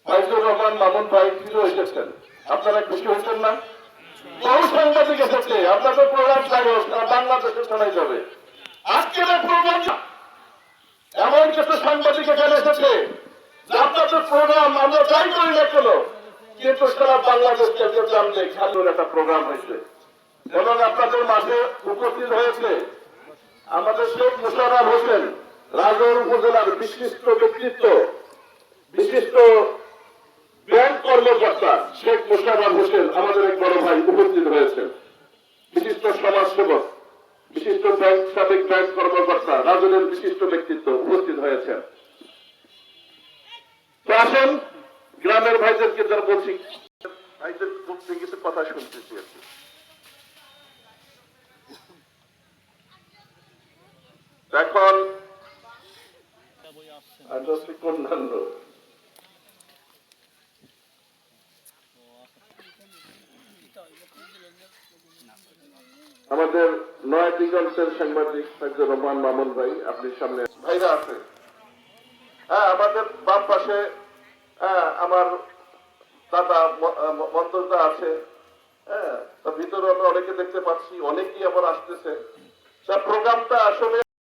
ফাইজুর রহমান মামুন ভাই ফিরে এসেছেন, আপনারা খুশি হয়েছেন না? বহু সাংবাদিক এসেছে, আপনাদের প্রোগ্রাম থাকবে বাংলাদেশে শোনাই যাবে। আজকের প্রোগ্রাম এমন কিছু সাংবাদিক এখানে এসেছে, আপনাদের প্রোগ্রাম আমরা যাই করি না কেন, কিন্তু সারা বাংলাদেশকে জানলে খেলার একটা প্রোগ্রাম হয়েছে। এবং আপনাদের মাঝে উপস্থিত হয়েছে আমাদের শেখ মোশাররফ হোসেন, রাজৌর উপজেলার বিশিষ্ট ব্যক্তিত্ব, বিশিষ্ট ব্যাংক কর্মকর্তা শেখ মোশাররফ হোসেন, আমাদের এক বড় ভাই উপস্থিত হয়েছেন। বিশিষ্ট সমাজসেবক, বিশিষ্ট ব্যাংক, সাবেক ব্যাংক কর্মকর্তা, রাজনের বিশিষ্ট ব্যক্তিত্ব উপস্থিত হয়েছেন। তো আসেন গ্রামের ভাইদেরকে যারা বলছি, ভাইদের কিছু কথা শুনতেছি আর কি। এখন অন্যান্য আমাদের নয় দিগন্তের সাংবাদিক ফাইজুর রহমান মামুন ভাই, আপনি সামনে ভাইরা আছে। হ্যাঁ, আমাদের বাম পাশে আমার দাদা মন্তজদা আছে। হ্যাঁ, ভিতরে আমরা অনেকে দেখতে পাচ্ছি, অনেকেই আবার আসতেছে। প্রোগ্রামটা আসলে